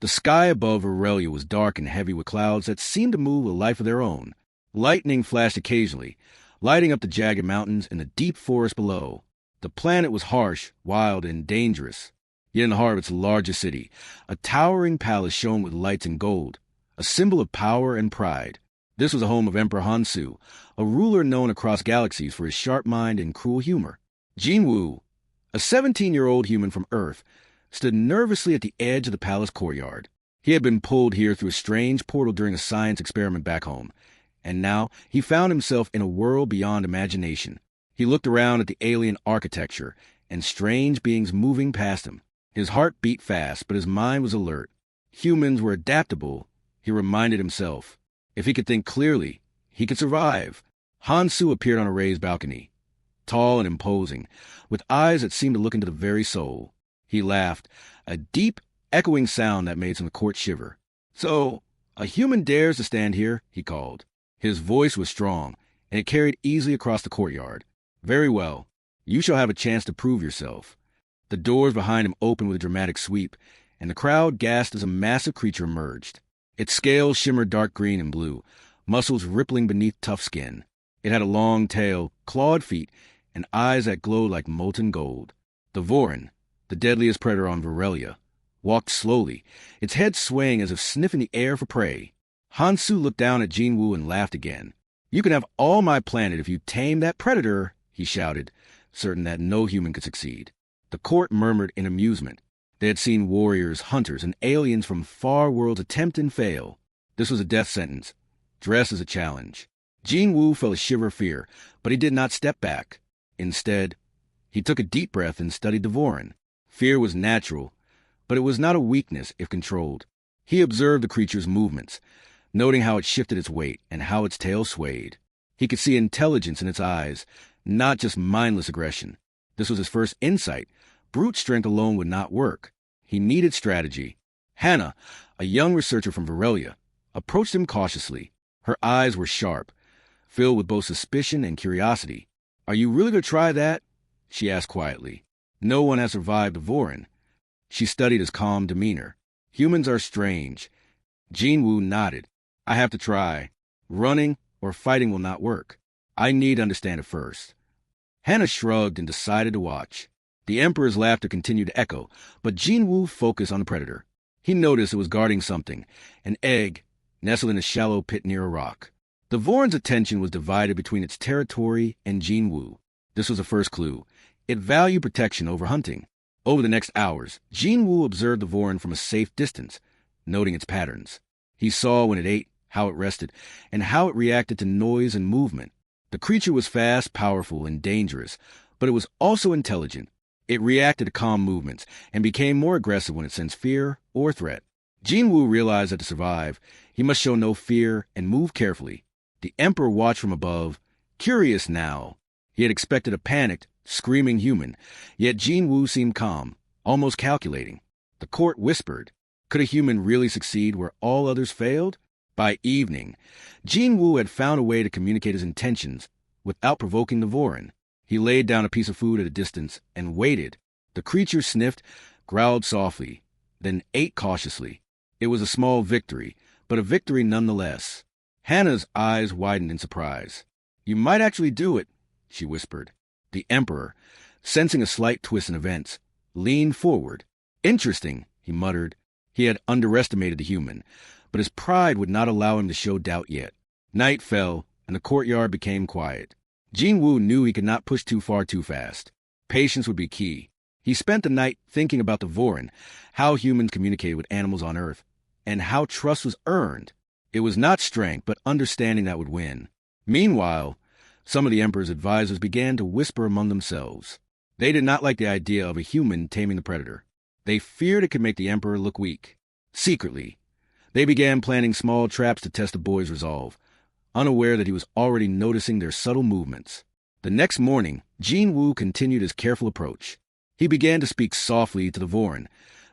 The sky above Aurelia was dark and heavy with clouds that seemed to move a life of their own. Lightning flashed occasionally, lighting up the jagged mountains and the deep forest below. The planet was harsh, wild, and dangerous. Yet in the heart of its largest city, a towering palace shone with lights and gold, a symbol of power and pride. This was the home of Emperor Hansu, a ruler known across galaxies for his sharp mind and cruel humor. Jinwoo, a 17-year-old human from Earth, stood nervously at the edge of the palace courtyard. He had been pulled here through a strange portal during a science experiment back home, and now he found himself in a world beyond imagination. He looked around at the alien architecture and strange beings moving past him. His heart beat fast, but his mind was alert. Humans were adaptable, he reminded himself. If he could think clearly, he could survive. Hansu appeared on a raised balcony, tall and imposing, with eyes that seemed to look into the very soul. He laughed, a deep, echoing sound that made some of the court shiver. "So, a human dares to stand here," he called. His voice was strong, and it carried easily across the courtyard. "Very well. You shall have a chance to prove yourself." The doors behind him opened with a dramatic sweep, and the crowd gasped as a massive creature emerged. Its scales shimmered dark green and blue, muscles rippling beneath tough skin. It had a long tail, clawed feet, and eyes that glowed like molten gold. The Vorin, the deadliest predator on Aurelia, walked slowly, its head swaying as if sniffing the air for prey. Hansu looked down at Jinwoo and laughed again. "You can have all my planet if you tame that predator," he shouted, certain that no human could succeed. The court murmured in amusement. They had seen warriors, hunters, and aliens from far worlds attempt and fail. This was a death sentence, dressed as a challenge. Jinwoo felt a shiver of fear, but he did not step back. Instead, he took a deep breath and studied the Vorin. Fear was natural, but it was not a weakness if controlled. He observed the creature's movements, noting how it shifted its weight and how its tail swayed. He could see intelligence in its eyes, not just mindless aggression. This was his first insight. Brute strength alone would not work. He needed strategy. Hannah, a young researcher from Aurelia, approached him cautiously. Her eyes were sharp, filled with both suspicion and curiosity. "Are you really going to try that?" she asked quietly. No one has survived the Vorin. She studied his calm demeanor. "Humans are strange." Jinwoo nodded. "I have to try. Running or fighting will not work. I need to understand it first." Hannah shrugged and decided to watch. The Emperor's laughter continued to echo, but Jinwoo focused on the predator. He noticed it was guarding something, an egg, nestled in a shallow pit near a rock. The Vorin's attention was divided between its territory and Jinwoo. This was the first clue. It valued protection over hunting. Over the next hours, Jinwoo observed the Vorin from a safe distance, noting its patterns. He saw when it ate, how it rested, and how it reacted to noise and movement. The creature was fast, powerful, and dangerous, but it was also intelligent. It reacted to calm movements and became more aggressive when it sensed fear or threat. Jinwoo realized that to survive, he must show no fear and move carefully. The Emperor watched from above, curious now. He had expected a panicked, screaming human, yet Jinwoo seemed calm, almost calculating. The court whispered, could a human really succeed where all others failed? By evening, Jinwoo had found a way to communicate his intentions without provoking the Vorin. He laid down a piece of food at a distance and waited. The creature sniffed, growled softly, then ate cautiously. It was a small victory, but a victory nonetheless. Hannah's eyes widened in surprise. "You might actually do it," she whispered. The Emperor, sensing a slight twist in events, leaned forward. "Interesting," he muttered. He had underestimated the human, but his pride would not allow him to show doubt yet. Night fell, and the courtyard became quiet. Jinwoo knew he could not push too far too fast. Patience would be key. He spent the night thinking about the Vorin, how humans communicated with animals on Earth, and how trust was earned. It was not strength, but understanding that would win. Meanwhile, some of the Emperor's advisors began to whisper among themselves. They did not like the idea of a human taming the predator. They feared it could make the Emperor look weak. Secretly, they began planning small traps to test the boy's resolve, unaware that he was already noticing their subtle movements. The next morning, Jinwoo continued his careful approach. He began to speak softly to the Vorin,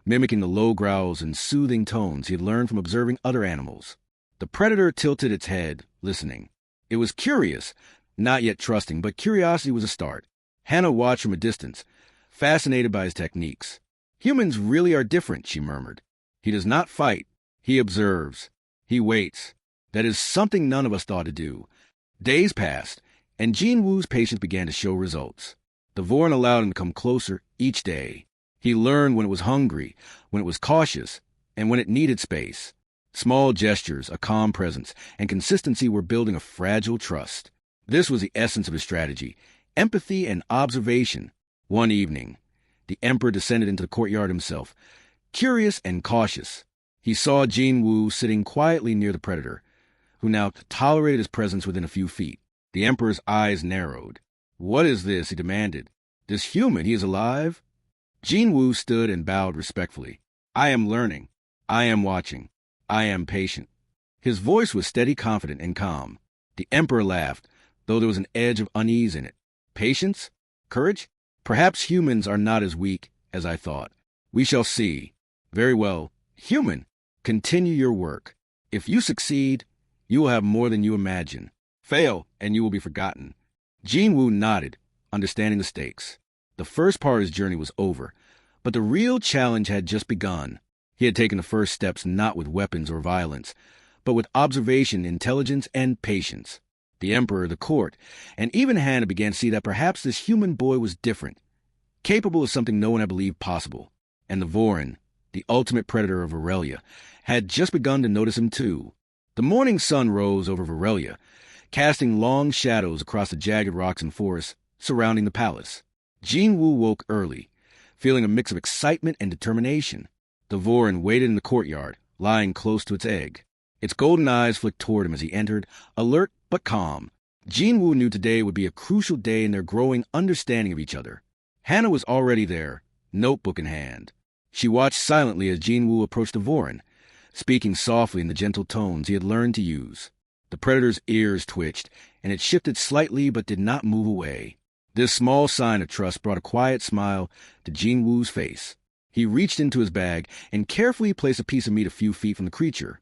mimicking the low growls and soothing tones he had learned from observing other animals. The predator tilted its head, listening. It was curious, not yet trusting, but curiosity was a start. Hannah watched from a distance, fascinated by his techniques. "Humans really are different," she murmured. He does not fight. He observes. He waits. That is something none of us thought to do. Days passed, and Jin Woo's patience began to show results. The Vorin allowed him to come closer each day. He learned when it was hungry, when it was cautious, and when it needed space. Small gestures, a calm presence, and consistency were building a fragile trust. This was the essence of his strategy: empathy and observation. One evening, the Emperor descended into the courtyard himself, curious and cautious. He saw Jin Woo sitting quietly near the Predator, who now tolerated his presence within a few feet. The Emperor's eyes narrowed. "What is this?" he demanded. "This human, he is alive?" Jin Woo stood and bowed respectfully. "I am learning. I am watching. I am patient." His voice was steady, confident, and calm. The Emperor laughed, though there was an edge of unease in it. "Patience? Courage? Perhaps humans are not as weak as I thought. We shall see." "Very well. Human, continue your work. If you succeed, you will have more than you imagine. Fail, and you will be forgotten." Jin Woo nodded, understanding the stakes. The first part of his journey was over, but the real challenge had just begun. He had taken the first steps not with weapons or violence, but with observation, intelligence, and patience. The Emperor, the court, and even Hannah began to see that perhaps this human boy was different, capable of something no one had believed possible. And the Vorin, the ultimate predator of Aurelia, had just begun to notice him too. The morning sun rose over Aurelia, casting long shadows across the jagged rocks and forests surrounding the palace. Jin Woo woke early, feeling a mix of excitement and determination. The Vorin waited in the courtyard, lying close to its egg. Its golden eyes flicked toward him as he entered, alert but calm. Jin Woo knew today would be a crucial day in their growing understanding of each other. Hannah was already there, notebook in hand. She watched silently as Jin Woo approached the Vorin, speaking softly in the gentle tones he had learned to use. The Predator's ears twitched, and it shifted slightly but did not move away. This small sign of trust brought a quiet smile to Jin Woo's face. He reached into his bag and carefully placed a piece of meat a few feet from the creature,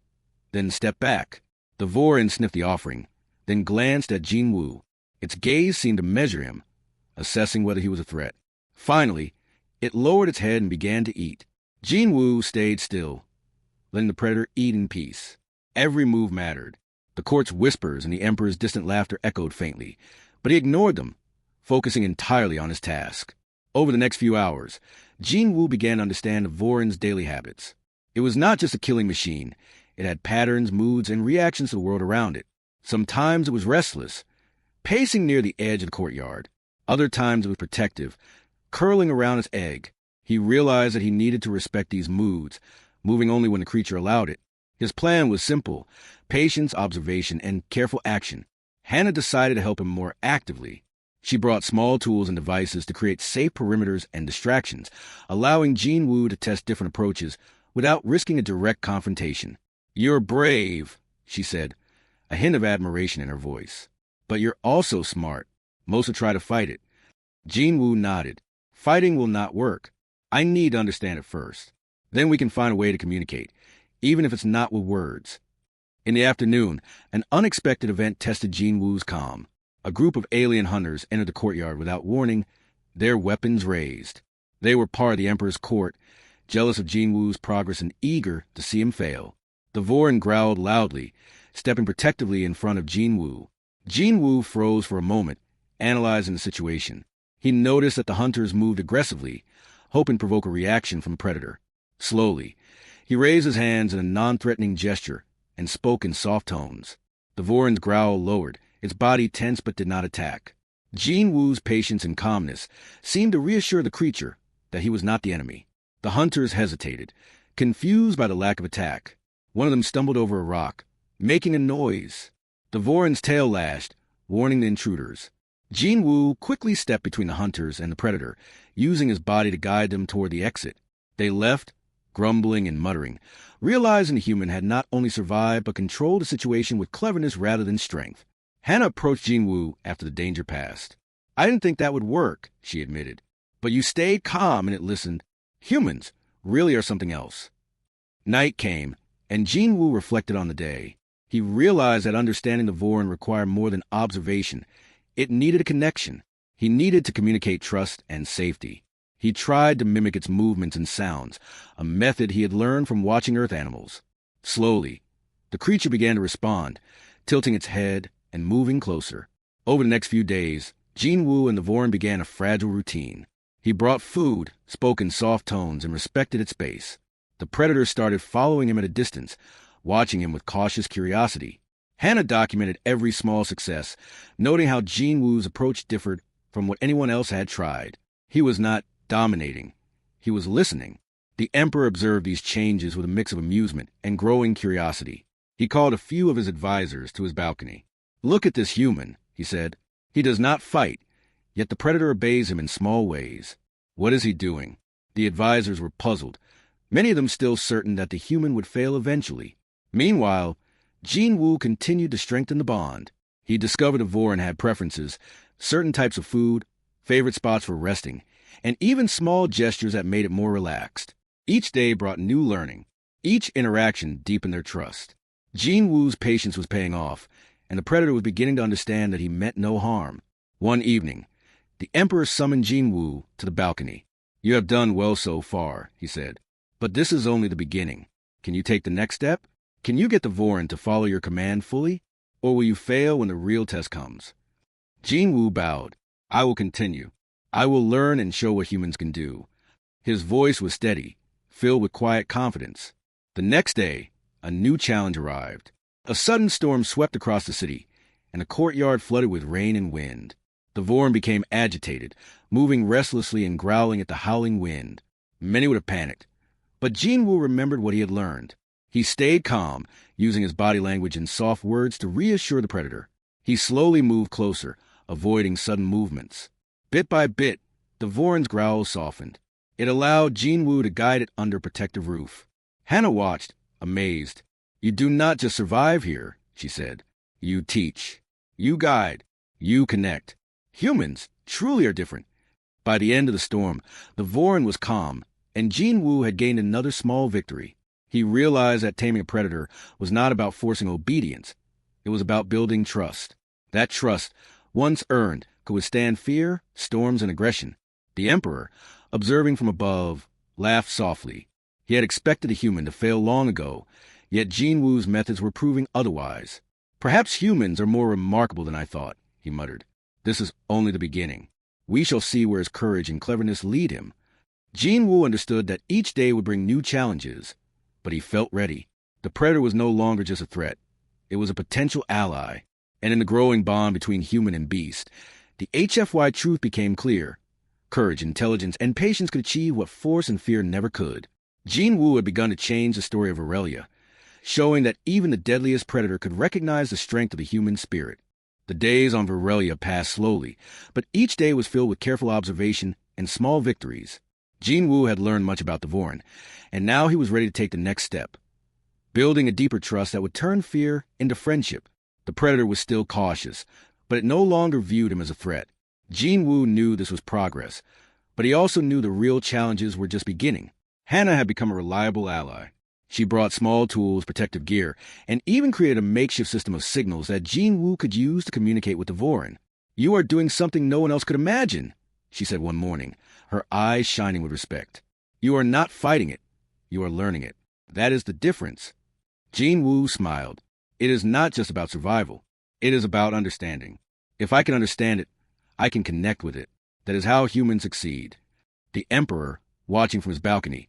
then stepped back. The Vorin sniffed the offering, then glanced at Jin Woo. Its gaze seemed to measure him, assessing whether he was a threat. Finally, it lowered its head and began to eat. Jin Woo stayed still, letting the Predator eat in peace. Every move mattered. The court's whispers and the Emperor's distant laughter echoed faintly, but he ignored them, focusing entirely on his task. Over the next few hours, Jin Woo began to understand the Vorin's daily habits. It was not just a killing machine. It had patterns, moods, and reactions to the world around it. Sometimes it was restless, pacing near the edge of the courtyard. Other times it was protective, curling around its egg. He realized that he needed to respect these moods, moving only when the creature allowed it. His plan was simple: patience, observation, and careful action. Hannah decided to help him more actively. She brought small tools and devices to create safe perimeters and distractions, allowing Jin Woo to test different approaches without risking a direct confrontation. "You're brave," she said, a hint of admiration in her voice. "But you're also smart. Most will try to fight it." Jin Woo nodded. "Fighting will not work. I need to understand it first. Then we can find a way to communicate, even if it's not with words." In the afternoon, an unexpected event tested Jin Woo's calm. A group of alien hunters entered the courtyard without warning, their weapons raised. They were part of the Emperor's court, jealous of Jin Woo's progress and eager to see him fail. The Vorin growled loudly, stepping protectively in front of Jin Woo. Jin Woo froze for a moment, analyzing the situation. He noticed that the hunters moved aggressively, hoping to provoke a reaction from the Predator. Slowly, he raised his hands in a non-threatening gesture and spoke in soft tones. The Vorin's growl lowered, its body tense but did not attack. Jin Woo's patience and calmness seemed to reassure the creature that he was not the enemy. The hunters hesitated, confused by the lack of attack. One of them stumbled over a rock, making a noise. The Vorin's tail lashed, warning the intruders. Jin Woo quickly stepped between the hunters and the Predator, using his body to guide them toward the exit. They left, grumbling and muttering, realizing the human had not only survived but controlled the situation with cleverness rather than strength. Hannah approached Jin Woo after the danger passed. "I didn't think that would work," she admitted. "But you stayed calm and it listened. Humans really are something else." Night came, and Jin Woo reflected on the day. He realized that understanding the Vorin required more than observation. It needed a connection. He needed to communicate trust and safety. He tried to mimic its movements and sounds, a method he had learned from watching Earth animals. Slowly, the creature began to respond, tilting its head and moving closer. Over the next few days, Jinwoo and the Voron began a fragile routine. He brought food, spoke in soft tones, and respected its space. The predator started following him at a distance, watching him with cautious curiosity. Hannah documented every small success, noting how Jinwoo's approach differed from what anyone else had tried. He was not dominating. He was listening. The Emperor observed these changes with a mix of amusement and growing curiosity. He called a few of his advisors to his balcony. "Look at this human," he said. "He does not fight, yet the predator obeys him in small ways. What is he doing?" The advisors were puzzled, many of them still certain that the human would fail eventually. Meanwhile, Jinwoo continued to strengthen the bond. He discovered the Voron had preferences, certain types of food, favorite spots for resting, and even small gestures that made it more relaxed. Each day brought new learning. Each interaction deepened their trust. Jinwoo's patience was paying off, and the predator was beginning to understand that he meant no harm. One evening, the Emperor summoned Jinwoo to the balcony. "You have done well so far," he said, "but this is only the beginning. Can you take the next step? Can you get the Voron to follow your command fully, or will you fail when the real test comes?" Jinwoo bowed. "I will continue. I will learn and show what humans can do." His voice was steady, filled with quiet confidence. The next day, a new challenge arrived. A sudden storm swept across the city, and the courtyard flooded with rain and wind. The Voron became agitated, moving restlessly and growling at the howling wind. Many would have panicked, but Jinwoo remembered what he had learned. He stayed calm, using his body language and soft words to reassure the predator. He slowly moved closer, avoiding sudden movements. Bit by bit, the Voron's growl softened. It allowed Jinwoo to guide it under a protective roof. Hannah watched, amazed. "You do not just survive here," she said. "You teach. You guide. You connect. Humans truly are different." By the end of the storm, the Voron was calm, and Jinwoo had gained another small victory. He realized that taming a predator was not about forcing obedience. It was about building trust. That trust, once earned, could withstand fear, storms, and aggression. The Emperor, observing from above, laughed softly. He had expected a human to fail long ago, yet Jinwoo's methods were proving otherwise. "Perhaps humans are more remarkable than I thought," he muttered. "This is only the beginning. We shall see where his courage and cleverness lead him." Jinwoo understood that each day would bring new challenges, but he felt ready. The predator was no longer just a threat. It was a potential ally. And in the growing bond between human and beast, the HFY truth became clear. Courage, intelligence, and patience could achieve what force and fear never could. Jinwoo had begun to change the story of Aurelia, showing that even the deadliest predator could recognize the strength of the human spirit. The days on Aurelia passed slowly, but each day was filled with careful observation and small victories. Jinwoo had learned much about the Voron, and now he was ready to take the next step, building a deeper trust that would turn fear into friendship. The predator was still cautious, but it no longer viewed him as a threat. Jinwoo knew this was progress, but he also knew the real challenges were just beginning. Hannah had become a reliable ally. She brought small tools, protective gear, and even created a makeshift system of signals that Jinwoo could use to communicate with the Voron. "You are doing something no one else could imagine," she said one morning, her eyes shining with respect. "You are not fighting it. You are learning it. That is the difference." Jinwoo smiled. "It is not just about survival. It is about understanding. If I can understand it, I can connect with it. That is how humans succeed." The Emperor, watching from his balcony,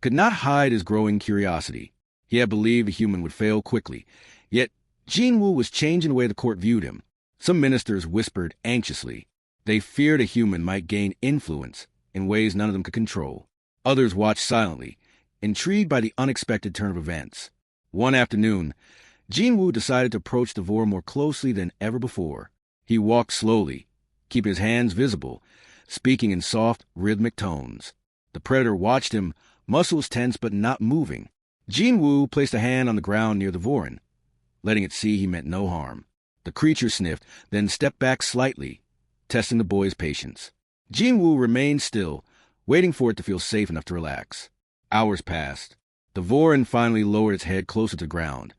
could not hide his growing curiosity. He had believed a human would fail quickly, yet Jinwoo was changing the way the court viewed him. Some ministers whispered anxiously. They feared a human might gain influence in ways none of them could control. Others watched silently, intrigued by the unexpected turn of events. One afternoon, Jinwoo decided to approach the Voron more closely than ever before. He walked slowly, keeping his hands visible, speaking in soft, rhythmic tones. The predator watched him, muscles tense but not moving. Jinwoo placed a hand on the ground near the Voron, letting it see he meant no harm. The creature sniffed, then stepped back slightly, testing the boy's patience. Jinwoo remained still, waiting for it to feel safe enough to relax. Hours passed. The Voron finally lowered its head closer to the ground,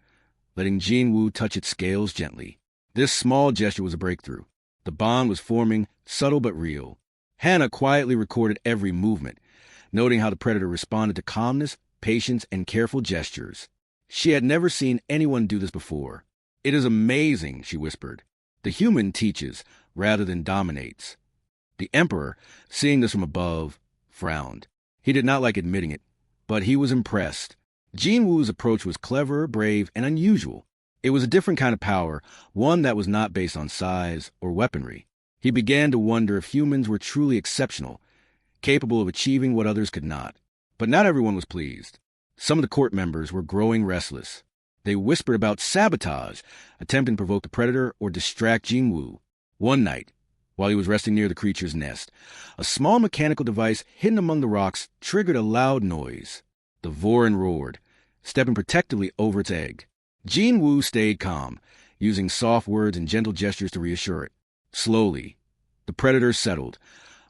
letting Jinwoo touch its scales gently. This small gesture was a breakthrough. The bond was forming, subtle but real. Hannah quietly recorded every movement, noting how the predator responded to calmness, patience, and careful gestures. She had never seen anyone do this before. "It is amazing," she whispered. "The human teaches rather than dominates." The Emperor, seeing this from above, frowned. He did not like admitting it, but he was impressed. Jin Woo's approach was clever, brave, and unusual. It was a different kind of power, one that was not based on size or weaponry. He began to wonder if humans were truly exceptional, capable of achieving what others could not. But not everyone was pleased. Some of the court members were growing restless. They whispered about sabotage, attempting to provoke the predator or distract Jin Woo. One night, while he was resting near the creature's nest, a small mechanical device hidden among the rocks triggered a loud noise. The Voran roared, stepping protectively over its egg. Jin Woo stayed calm, using soft words and gentle gestures to reassure it. Slowly, the predator settled,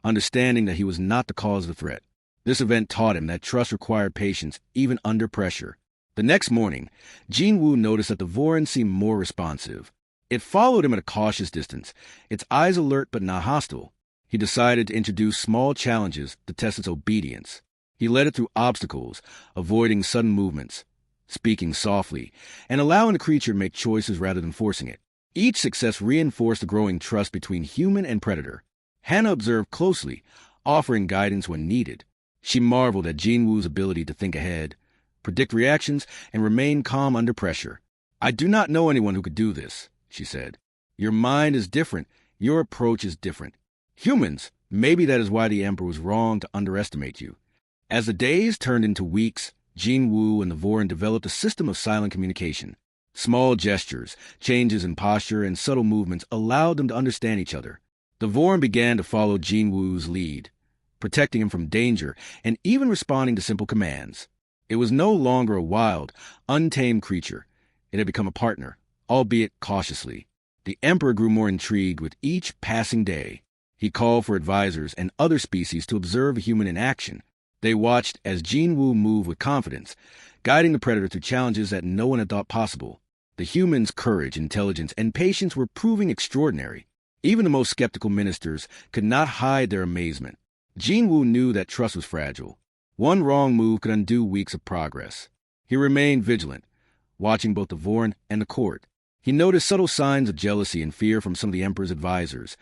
understanding that he was not the cause of the threat. This event taught him that trust required patience, even under pressure. The next morning, Jin Woo noticed that the Voran seemed more responsive. It followed him at a cautious distance, its eyes alert but not hostile. He decided to introduce small challenges to test its obedience. He led it through obstacles, avoiding sudden movements, speaking softly, and allowing the creature to make choices rather than forcing it. Each success reinforced the growing trust between human and predator. Hannah observed closely, offering guidance when needed. She marveled at Jin Woo's ability to think ahead, predict reactions, and remain calm under pressure. "I do not know anyone who could do this," she said. "Your mind is different. Your approach is different. Humans, maybe that is why the Emperor was wrong to underestimate you." As the days turned into weeks, Jin Woo and the Voran developed a system of silent communication. Small gestures, changes in posture, and subtle movements allowed them to understand each other. The Voran began to follow Jin Woo's lead, protecting him from danger and even responding to simple commands. It was no longer a wild, untamed creature. It had become a partner, albeit cautiously. The Emperor grew more intrigued with each passing day. He called for advisors and other species to observe a human in action. They watched as Jin Woo moved with confidence, guiding the predator through challenges that no one had thought possible. The human's courage, intelligence, and patience were proving extraordinary. Even the most skeptical ministers could not hide their amazement. Jin Woo knew that trust was fragile. One wrong move could undo weeks of progress. He remained vigilant, watching both the Voran and the court. He noticed subtle signs of jealousy and fear from some of the Emperor's advisors,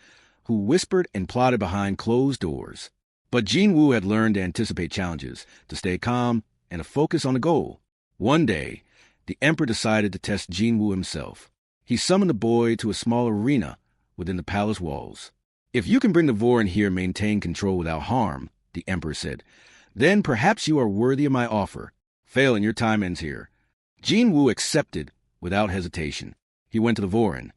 who whispered and plotted behind closed doors. But Jin Woo had learned to anticipate challenges, to stay calm, and to focus on the goal. One day, the Emperor decided to test Jin Woo himself. He summoned the boy to a small arena within the palace walls. "If you can bring the Voran here and maintain control without harm," the Emperor said, "then perhaps you are worthy of my offer. Fail and your time ends here." Jin Woo accepted without hesitation. He went to the Voran,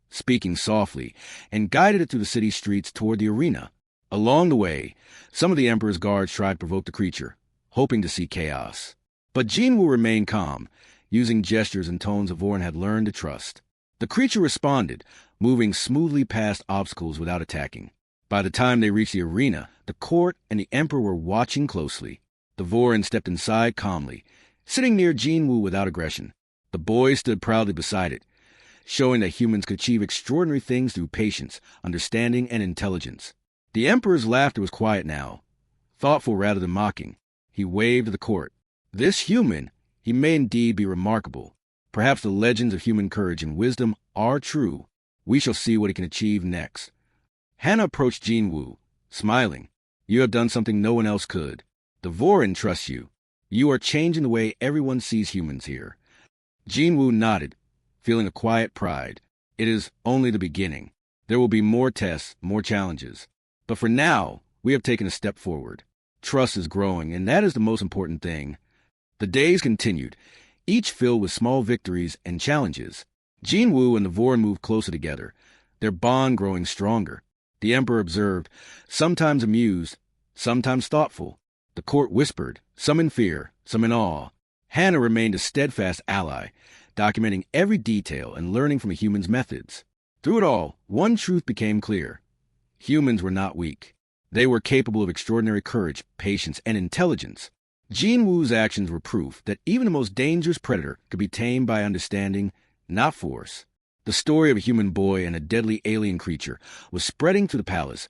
speaking softly, and guided it through the city streets toward the arena. Along the way, some of the Emperor's guards tried to provoke the creature, hoping to see chaos. But Jin Woo remained calm, using gestures and tones the Voran had learned to trust. The creature responded, moving smoothly past obstacles without attacking. By the time they reached the arena, the court and the Emperor were watching closely. The Voran stepped inside calmly, sitting near Jin Woo without aggression. The boy stood proudly beside it, showing that humans could achieve extraordinary things through patience, understanding, and intelligence. The Emperor's laughter was quiet now, thoughtful rather than mocking. He waved to the court. "This human, he may indeed be remarkable. Perhaps the legends of human courage and wisdom are true. We shall see what he can achieve next." Hannah approached Jin Woo, smiling. "You have done something no one else could. The Voran trusts you. You are changing the way everyone sees humans here." Jin Woo nodded, feeling a quiet pride. "It is only the beginning. There will be more tests, more challenges. But for now, we have taken a step forward. Trust is growing, and that is the most important thing." The days continued, each filled with small victories and challenges. Jin Woo and the Voran moved closer together, their bond growing stronger. The Emperor observed, sometimes amused, sometimes thoughtful. The court whispered, some in fear, some in awe. Hannah remained a steadfast ally, documenting every detail and learning from a human's methods. Through it all, one truth became clear. Humans were not weak. They were capable of extraordinary courage, patience, and intelligence. Jin Woo's actions were proof that even the most dangerous predator could be tamed by understanding, not force. The story of a human boy and a deadly alien creature was spreading through the palace,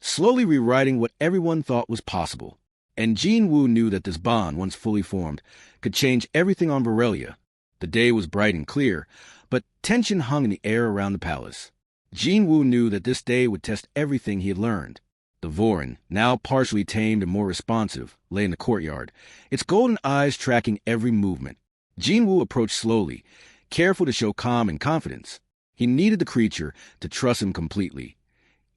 slowly rewriting what everyone thought was possible. And Jin Woo knew that this bond, once fully formed, could change everything on Varelia. The day was bright and clear, but tension hung in the air around the palace. Jin Woo knew that this day would test everything he had learned. The Vorin, now partially tamed and more responsive, lay in the courtyard, its golden eyes tracking every movement. Jin Woo approached slowly, careful to show calm and confidence. He needed the creature to trust him completely,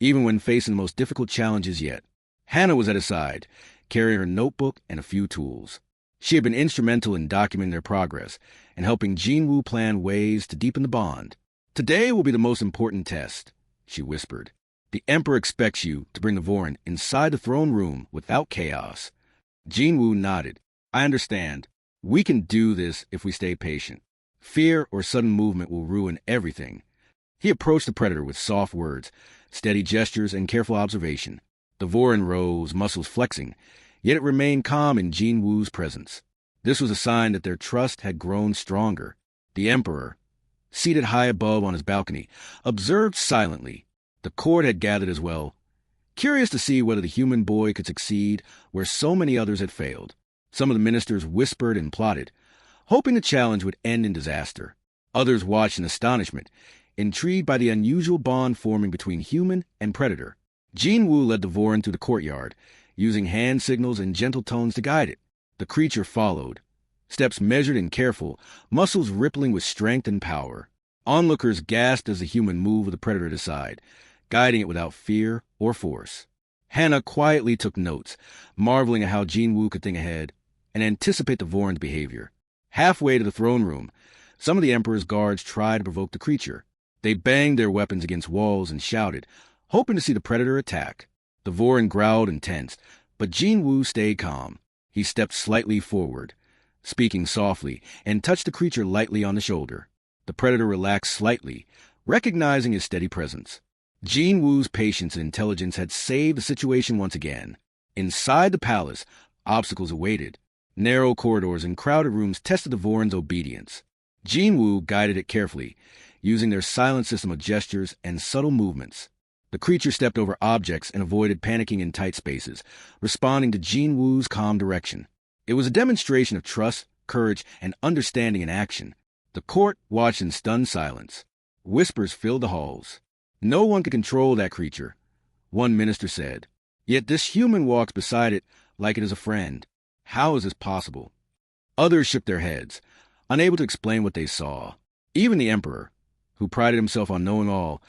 even when facing the most difficult challenges yet. Hannah was at his side, carrying her notebook and a few tools. She had been instrumental in documenting their progress and helping Jin Woo plan ways to deepen the bond. "Today will be the most important test," she whispered. "The Emperor expects you to bring the Vorin inside the throne room without chaos." Jin Woo nodded. "I understand. We can do this if we stay patient. Fear or sudden movement will ruin everything." He approached the Predator with soft words, steady gestures, and careful observation. The Vorin rose, muscles flexing, yet it remained calm in Jin Woo's presence. This was a sign that their trust had grown stronger. The Emperor, seated high above on his balcony, observed silently. The court had gathered as well, curious to see whether the human boy could succeed where so many others had failed. Some of the ministers whispered and plotted, hoping the challenge would end in disaster. Others watched in astonishment, intrigued by the unusual bond forming between human and predator. Jin Woo led the Vorin through the courtyard, using hand signals and gentle tones to guide it. The creature followed, steps measured and careful, muscles rippling with strength and power. Onlookers gasped as the human moved the predator aside, guiding it without fear or force. Hannah quietly took notes, marveling at how Jin Woo could think ahead and anticipate the Vorin's behavior. Halfway to the throne room, some of the Emperor's guards tried to provoke the creature. They banged their weapons against walls and shouted, hoping to see the predator attack. The Vorin growled and tensed, but Jin Woo stayed calm. He stepped slightly forward, speaking softly, and touched the creature lightly on the shoulder. The predator relaxed slightly, recognizing his steady presence. Jin Woo's patience and intelligence had saved the situation once again. Inside the palace, obstacles awaited. Narrow corridors and crowded rooms tested the Vorin's obedience. Jin Woo guided it carefully, using their silent system of gestures and subtle movements. The creature stepped over objects and avoided panicking in tight spaces, responding to Jin Woo's calm direction. It was a demonstration of trust, courage, and understanding in action. The court watched in stunned silence. Whispers filled the halls. "No one could control that creature," one minister said. "Yet this human walks beside it like it is a friend. How is this possible?" Others shook their heads, unable to explain what they saw. Even the Emperor, who prided himself on knowing all,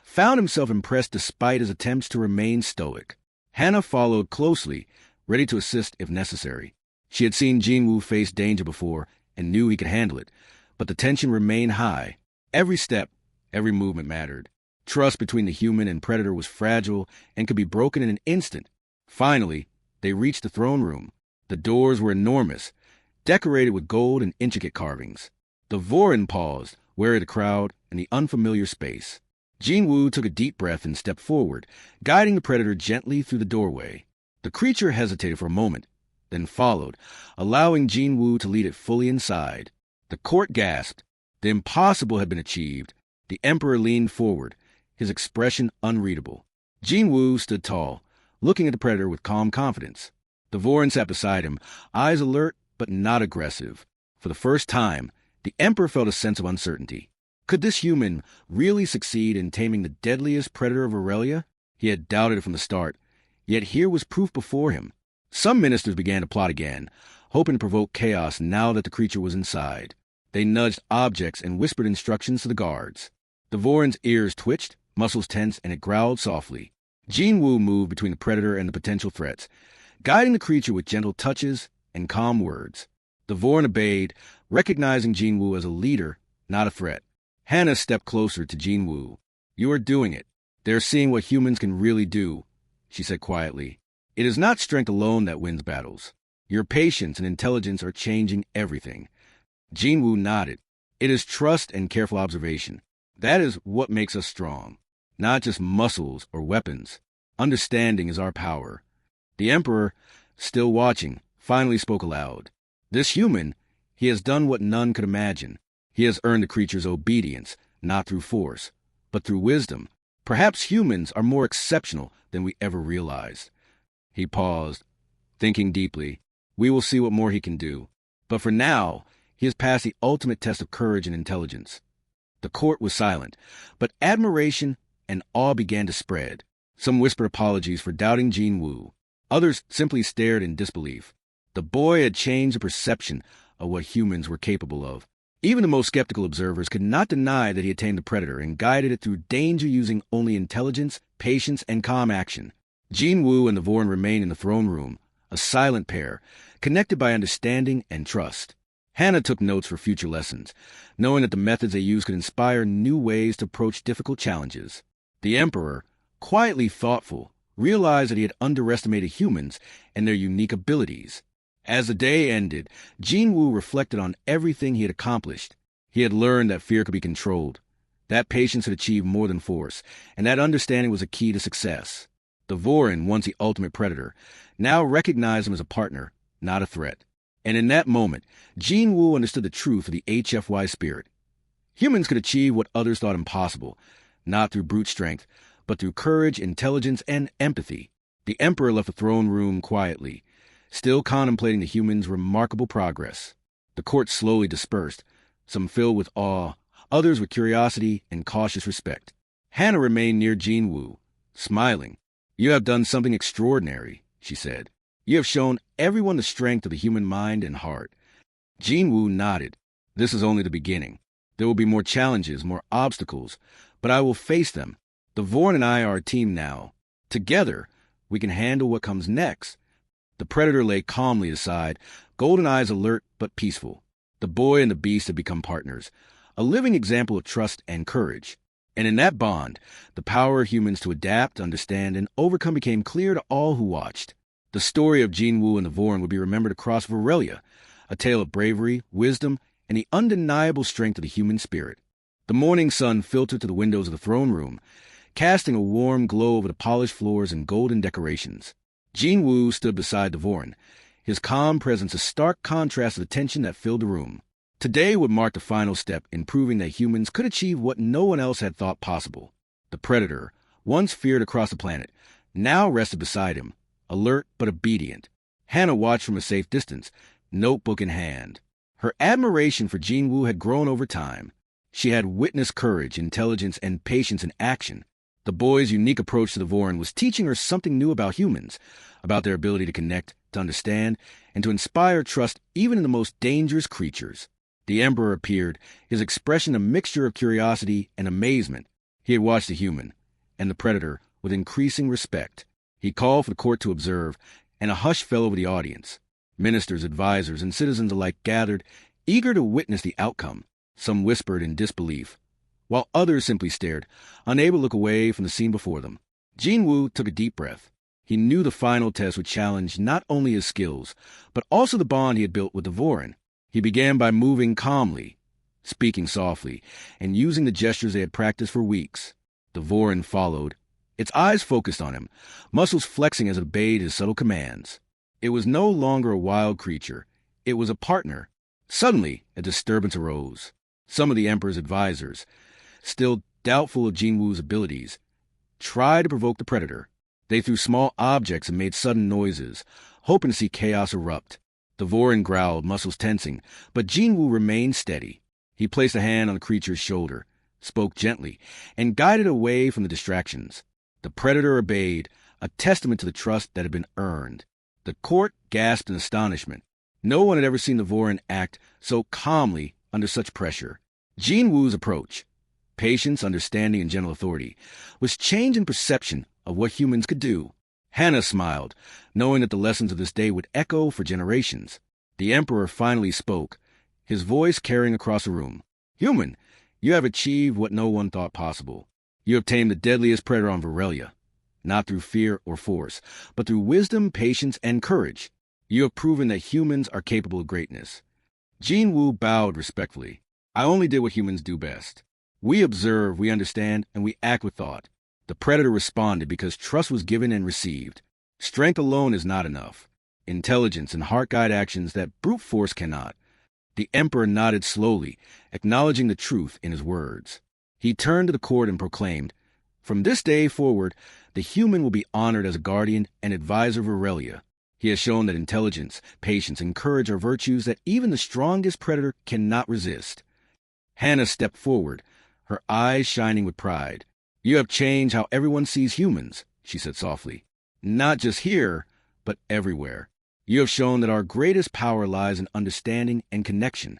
found himself impressed despite his attempts to remain stoic. Hannah followed closely, ready to assist if necessary. She had seen Jin Woo face danger before and knew he could handle it, but the tension remained high. Every step, every movement mattered. Trust between the human and predator was fragile and could be broken in an instant. Finally, they reached the throne room. The doors were enormous, decorated with gold and intricate carvings. The Vorin paused, wary of the crowd and the unfamiliar space. Jin Woo took a deep breath and stepped forward, guiding the predator gently through the doorway. The creature hesitated for a moment, then followed, allowing Jin Woo to lead it fully inside. The court gasped. The impossible had been achieved. The Emperor leaned forward, his expression unreadable. Jin Woo stood tall, looking at the predator with calm confidence. The Vorin sat beside him, eyes alert but not aggressive. For the first time, the Emperor felt a sense of uncertainty. Could this human really succeed in taming the deadliest predator of Aurelia? He had doubted it from the start, yet here was proof before him. Some ministers began to plot again, hoping to provoke chaos now that the creature was inside. They nudged objects and whispered instructions to the guards. The Vorin's ears twitched, muscles tensed, and it growled softly. Jin Woo moved between the predator and the potential threats, guiding the creature with gentle touches and calm words. The Vorin obeyed, recognizing Jin Woo as a leader, not a threat. Hannah stepped closer to Jin Woo. "You are doing it. They're seeing what humans can really do," she said quietly. "It is not strength alone that wins battles. Your patience and intelligence are changing everything." Jin Woo nodded. "It is trust and careful observation. That is what makes us strong. Not just muscles or weapons. Understanding is our power." The Emperor, still watching, finally spoke aloud. "This human, he has done what none could imagine. He has earned the creature's obedience, not through force, but through wisdom, Perhaps humans are more exceptional than we ever realized. He paused, thinking deeply. We will see what more he can do. But for now, he has passed the ultimate test of courage and intelligence. The court was silent, but admiration and awe began to spread. Some whispered apologies for doubting Jin Woo. Others simply stared in disbelief. The boy had changed the perception of what humans were capable of. Even the most skeptical observers could not deny that he had tamed the predator and guided it through danger using only intelligence, patience, and calm action. Jin Woo and the Vorin remained in the throne room, a silent pair, connected by understanding and trust. Hannah took notes for future lessons, knowing that the methods they used could inspire new ways to approach difficult challenges. The Emperor, quietly thoughtful, realized that he had underestimated humans and their unique abilities. As the day ended, Jin Woo reflected on everything he had accomplished. He had learned that fear could be controlled, that patience had achieved more than force, and that understanding was a key to success. The Vorin, once the ultimate predator, now recognized him as a partner, not a threat. And in that moment, Jin Woo understood the truth of the HFY spirit. Humans could achieve what others thought impossible, not through brute strength, but through courage, intelligence, and empathy. The Emperor left the throne room quietly, still contemplating the humans' remarkable progress. The court slowly dispersed, some filled with awe, others with curiosity and cautious respect. Hannah remained near Jin Woo, smiling. You have done something extraordinary, she said. You have shown everyone the strength of the human mind and heart. Jin Woo nodded. This is only the beginning. There will be more challenges, more obstacles, but I will face them. The Vorin and I are a team now. Together, we can handle what comes next. The predator lay calmly aside, golden eyes alert but peaceful. The boy and the beast had become partners, a living example of trust and courage. And in that bond, the power of humans to adapt, understand, and overcome became clear to all who watched. The story of Jin Woo and the Vorin would be remembered across Varelia, a tale of bravery, wisdom, and the undeniable strength of the human spirit. The morning sun filtered to the windows of the throne room, casting a warm glow over the polished floors and golden decorations. Jin Woo stood beside the Vorin, his calm presence a stark contrast to the tension that filled the room. Today would mark the final step in proving that humans could achieve what no one else had thought possible. The predator, once feared across the planet, now rested beside him, alert but obedient. Hannah watched from a safe distance, notebook in hand. Her admiration for Jin Woo had grown over time. She had witnessed courage, intelligence, and patience in action. The boy's unique approach to the Vorin was teaching her something new about humans, about their ability to connect, to understand, and to inspire trust even in the most dangerous creatures. The Emperor appeared, his expression a mixture of curiosity and amazement. He had watched the human, and the predator, with increasing respect. He called for the court to observe, and a hush fell over the audience. Ministers, advisors, and citizens alike gathered, eager to witness the outcome. Some whispered in disbelief, while others simply stared, unable to look away from the scene before them. Jin Woo took a deep breath. He knew the final test would challenge not only his skills, but also the bond he had built with the Vorin. He began by moving calmly, speaking softly, and using the gestures they had practiced for weeks. The Vorin followed, its eyes focused on him, muscles flexing as it obeyed his subtle commands. It was no longer a wild creature. It was a partner. Suddenly, a disturbance arose. Some of the Emperor's advisors, still doubtful of Jin Woo's abilities, tried to provoke the predator. They threw small objects and made sudden noises, hoping to see chaos erupt. The Vorin growled, muscles tensing, but Jin Woo remained steady. He placed a hand on the creature's shoulder, spoke gently, and guided away from the distractions. The predator obeyed, a testament to the trust that had been earned. The court gasped in astonishment. No one had ever seen the Vorin act so calmly under such pressure. Jin Woo's approach, patience, understanding, and gentle authority, was changing perception of what humans could do. Hannah smiled, knowing that the lessons of this day would echo for generations. The Emperor finally spoke, his voice carrying across the room. Human, you have achieved what no one thought possible. You have tamed the deadliest predator on Varelia, not through fear or force, but through wisdom, patience, and courage. You have proven that humans are capable of greatness. Jin Woo bowed respectfully. I only did what humans do best. We observe, we understand, and we act with thought. The predator responded because trust was given and received. Strength alone is not enough. Intelligence and heart guide actions that brute force cannot. The Emperor nodded slowly, acknowledging the truth in his words. He turned to the court and proclaimed, From this day forward, the human will be honored as a guardian and advisor of Aurelia. He has shown that intelligence, patience, and courage are virtues that even the strongest predator cannot resist. Hannah stepped forward, her eyes shining with pride. "You have changed how everyone sees humans," she said softly. "Not just here, but everywhere. You have shown that our greatest power lies in understanding and connection."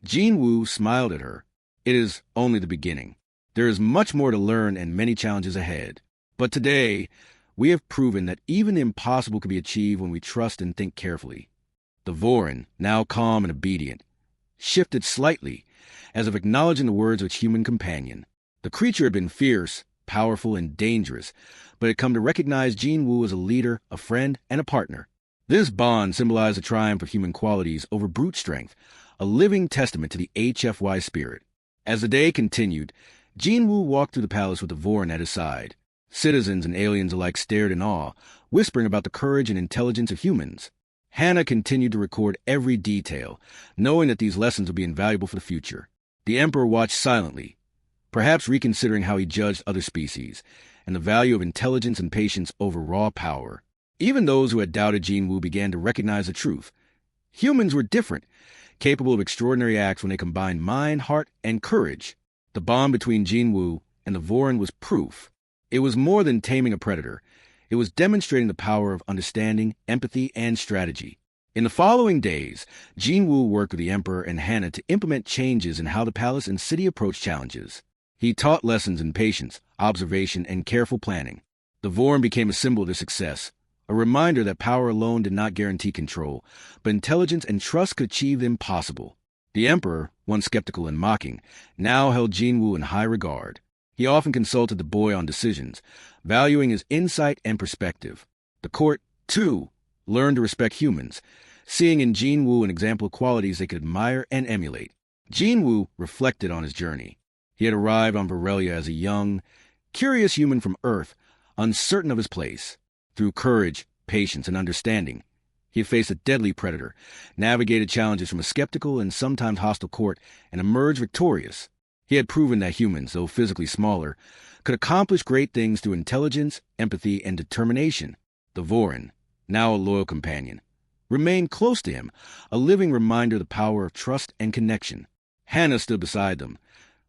Jean Wu smiled at her. "It is only the beginning. There is much more to learn and many challenges ahead. But today, we have proven that even the impossible can be achieved when we trust and think carefully." The Vorin, now calm and obedient, shifted slightly, as if acknowledging the words of its human companion. The creature had been fierce, powerful, and dangerous, but had come to recognize Jean Wu as a leader, a friend, and a partner. This bond symbolized the triumph of human qualities over brute strength, a living testament to the HFY spirit. As the day continued, Jean Wu walked through the palace with the Vorin at his side. Citizens and aliens alike stared in awe, whispering about the courage and intelligence of humans. Hannah continued to record every detail, knowing that these lessons would be invaluable for the future. The Emperor watched silently, perhaps reconsidering how he judged other species, and the value of intelligence and patience over raw power. Even those who had doubted Jean Wu began to recognize the truth. Humans were different, capable of extraordinary acts when they combined mind, heart, and courage. The bond between Jean Wu and the Vorin was proof. It was more than taming a predator. It was demonstrating the power of understanding, empathy, and strategy. In the following days, Jean Wu worked with the Emperor and Hannah to implement changes in how the palace and city approached challenges. He taught lessons in patience, observation, and careful planning. The Vorin became a symbol of their success, a reminder that power alone did not guarantee control, but intelligence and trust could achieve the impossible. The Emperor, once skeptical and mocking, now held Jean Wu in high regard. He often consulted the boy on decisions, valuing his insight and perspective. The court, too, learned to respect humans, seeing in Jean Wu an example of qualities they could admire and emulate. Jean Wu reflected on his journey. He had arrived on Varelia as a young, curious human from Earth, uncertain of his place. Through courage, patience, and understanding, he had faced a deadly predator, navigated challenges from a skeptical and sometimes hostile court, and emerged victorious. He had proven that humans, though physically smaller, could accomplish great things through intelligence, empathy, and determination. The Vorin, now a loyal companion, remained close to him, a living reminder of the power of trust and connection. Hannah stood beside them,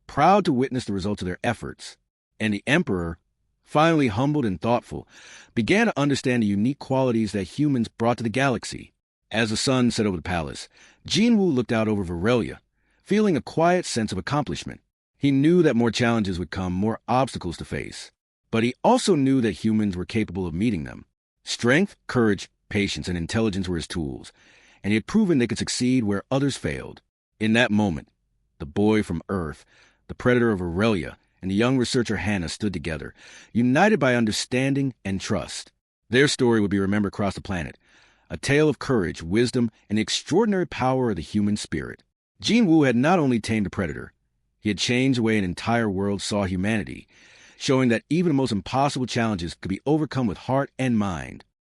proud to witness the results of their efforts. And the Emperor, finally humbled and thoughtful, began to understand the unique qualities that humans brought to the galaxy. As the sun set over the palace, Jean Wu looked out over Varelia, feeling a quiet sense of accomplishment. He knew that more challenges would come, more obstacles to face. But he also knew that humans were capable of meeting them. Strength, courage, patience, and intelligence were his tools, and he had proven they could succeed where others failed. In that moment, the boy from Earth, the predator of Aurelia, and the young researcher Hannah stood together, united by understanding and trust. Their story would be remembered across the planet, a tale of courage, wisdom, and the extraordinary power of the human spirit. Jean Wu had not only tamed a predator, he had changed the way an entire world saw humanity, showing that even the most impossible challenges could be overcome with heart and mind.